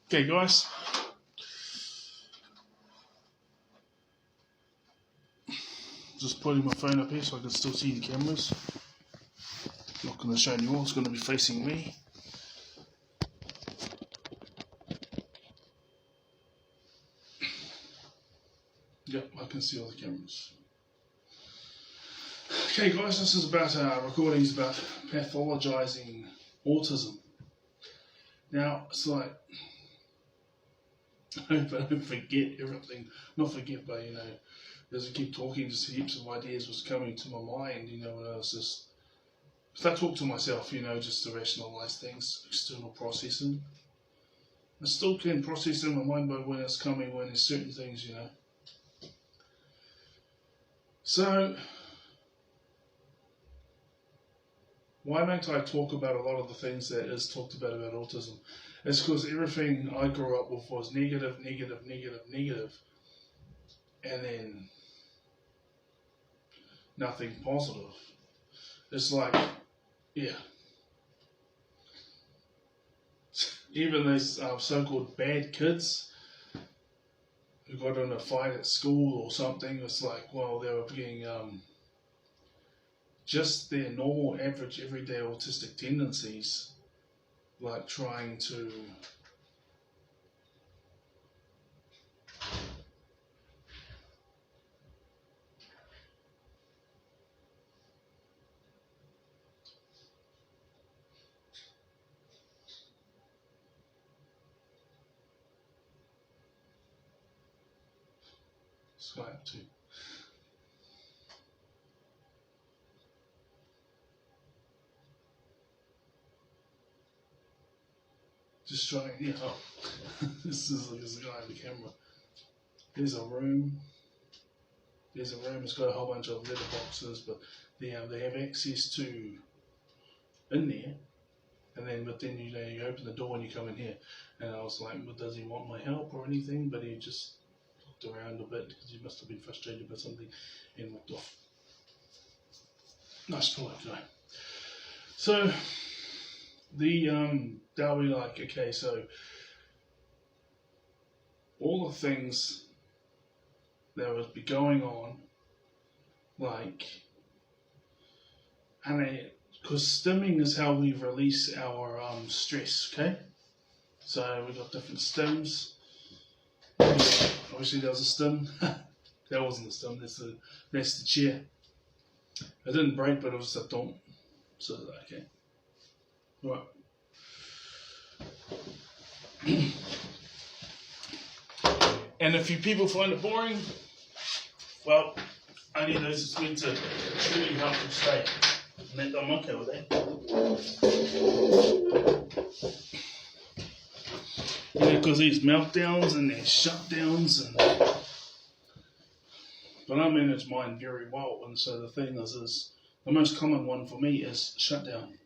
Okay, guys. Just putting my phone up here so I can still see the cameras. Not going to show anyone, it's going to be facing me. Yep, I can see all the cameras. Okay, guys, this is about recordings about pathologizing autism. Now, it's like, I hope I don't forget everything. Not forget, but as I keep talking, just heaps of ideas was coming to my mind, when I was just, I talk to myself, just to rationalize things, external processing. I still can process in my mind, but when it's coming, when there's certain things, So, why don't I talk about a lot of the things that is talked about autism? It's because everything I grew up with was negative, and then nothing positive. It's like, yeah. Even these so-called bad kids who got in a fight at school or something, it's like, well, they were being just their normal, average, everyday autistic tendencies, like trying to Skype too. Just trying, this is a guy on the camera. There's a room. It's got a whole bunch of letter boxes, but they have access to in there. But then you open the door and you come in here. And I was like, well, does he want my help or anything? But he just looked around a bit because he must have been frustrated by something and walked off. Nice polite guy. So they'll be like, okay, so all the things that would be going on, because stimming is how we release our stress, okay? So we've got different stims. Obviously there was a stim. That wasn't a stim, that's the chair. It didn't break, but it was a dump. So, okay. Right. And if you people find it boring, well, only those it's meant to truly help you stay. And I'm okay with that. Because these meltdowns and these shutdowns, but I manage mine very well, and so the thing is the most common one for me is shutdown.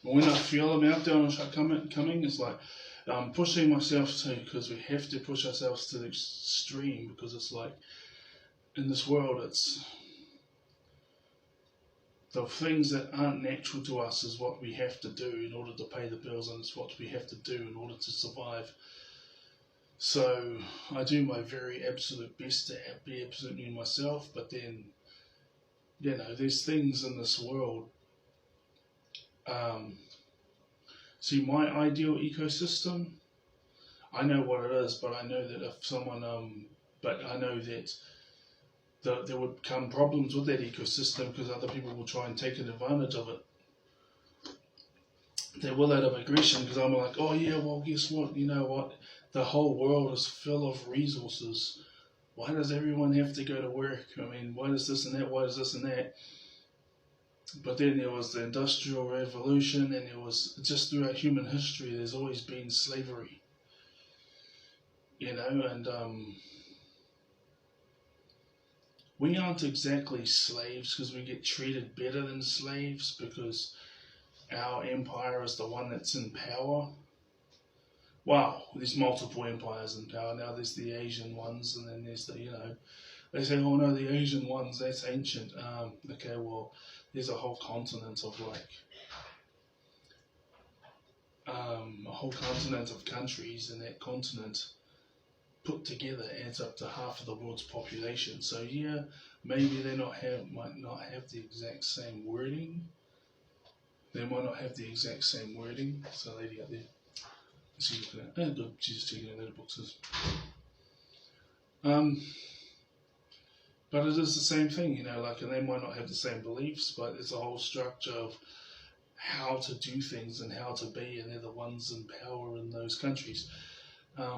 When I feel a meltdown or shut coming, it's like I'm pushing myself because we have to push ourselves to the extreme, because it's like in this world, it's the things that aren't natural to us is what we have to do in order to pay the bills, and it's what we have to do in order to survive. So I do my very absolute best to be absolutely myself, but then, there's things in this world. See, my ideal ecosystem, I know what it is, but I know that if someone, I know that there would come problems with that ecosystem because other people will try and take advantage of it. They will out of aggression, because I'm like, oh yeah, well guess what, the whole world is full of resources. Why does everyone have to go to work? Why does this and that, why does this and that? But then there was the Industrial Revolution, and it was just throughout human history, there's always been slavery. And we aren't exactly slaves because we get treated better than slaves because our empire is the one that's in power. Wow, there's multiple empires in power. Now there's the Asian ones, and then there's the, They say, oh no, the Asian ones, that's ancient. Okay, well, there's a whole continent of a whole continent of countries, and that continent put together adds up to half of the world's population. So yeah, maybe they might not have the exact same wording. They might not have the exact same wording. So lady up there, she's looking at, oh good, she's just checking her letterboxes. But it is the same thing, you know, like, and they might not have the same beliefs, but it's a whole structure of how to do things and how to be, and they're the ones in power in those countries.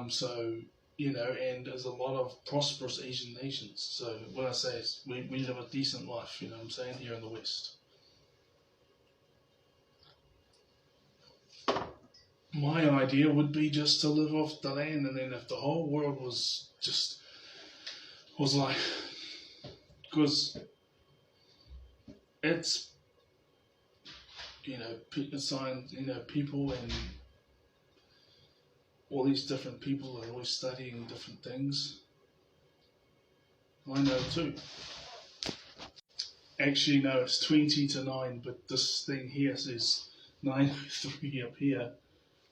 So, you know, and there's a lot of prosperous Asian nations. So when I say we live a decent life, you know what I'm saying, here in the West. My idea would be just to live off the land, and then if the whole world was like, because it's, you know, people and all these different people are always studying different things. I know too. Actually, no, it's 20 to 9, but this thing here says 9:03 up here.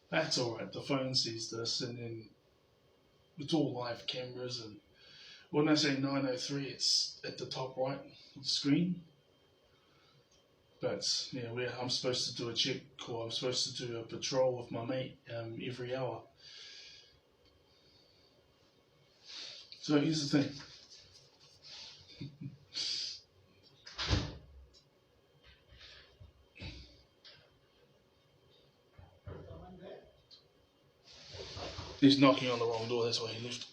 That's alright, the phone says this, and then it's all live cameras, and when I say 9:03, it's at the top right of the screen. But yeah, I'm supposed to do a check, or I'm supposed to do a patrol with my mate every hour. So here's the thing. He's knocking on the wrong door, that's why he left.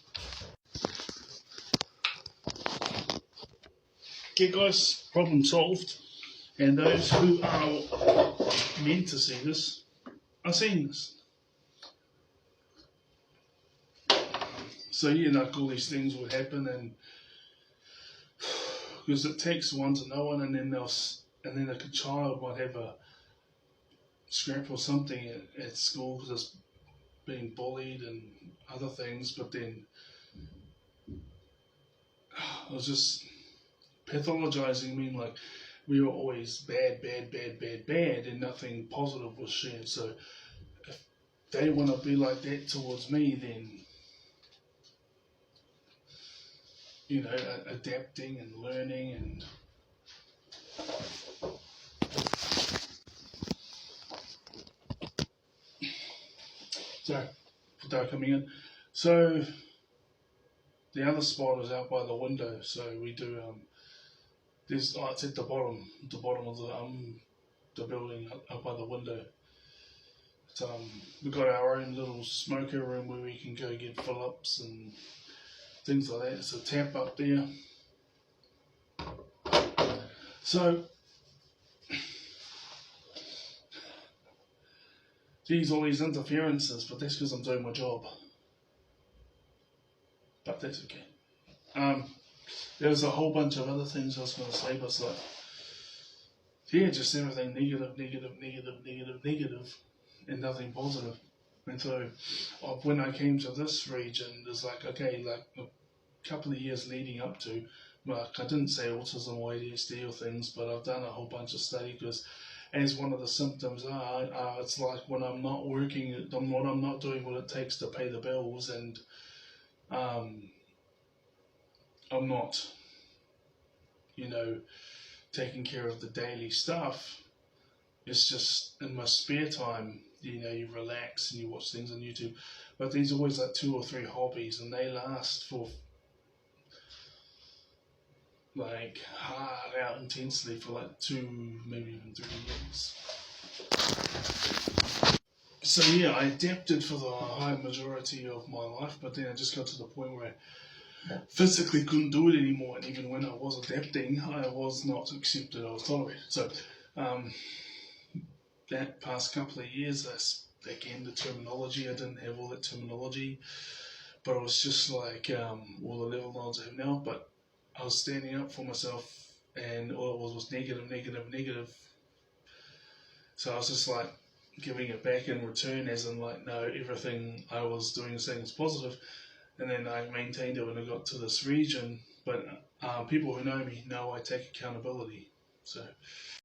Okay guys, problem solved. And those who are meant to see this are seeing this. So yeah, like all these things would happen, and because it takes one to know one, and then like a child might have a scrap or something at school because it's being bullied and other things, but then it was just pathologizing, mean like we were always bad, and nothing positive was shared. So if they want to be like that towards me, then, you know, adapting and learning and so they're coming in. So the other spot is out by the window. So we do it's at the bottom of the building up by the window. We've got our own little smoker room where we can go get fill-ups and things like that. It's a tap up there. So, geez, all these interferences, but that's because I'm doing my job. But that's okay. There's a whole bunch of other things I was going to say, but it's like, yeah, just everything negative, and nothing positive. And so, when I came to this region, there's like, okay, like a couple of years leading up to, like, I didn't say autism or ADHD or things, but I've done a whole bunch of study because, as one of the symptoms it's like when I'm not working, when I'm not doing what it takes to pay the bills, and I'm not, you know, taking care of the daily stuff. It's just in my spare time, you know, you relax and you watch things on YouTube. But there's always like 2 or 3 hobbies, and they last for like hard out intensely for like 2, maybe even 3 years. So yeah, I adapted for the high majority of my life, but then I just got to the point where I physically couldn't do it anymore, and even when I was adapting, I was not accepted, I was tolerated. So that past couple of years, that's again the terminology. I didn't have all that terminology, but it was just like all the level knowledge I have now, but I was standing up for myself, and all it was negative. So I was just like giving it back in return, as in like, no, everything I was doing saying is positive. And then I maintained it when I got to this region, but People who know me know I take accountability. So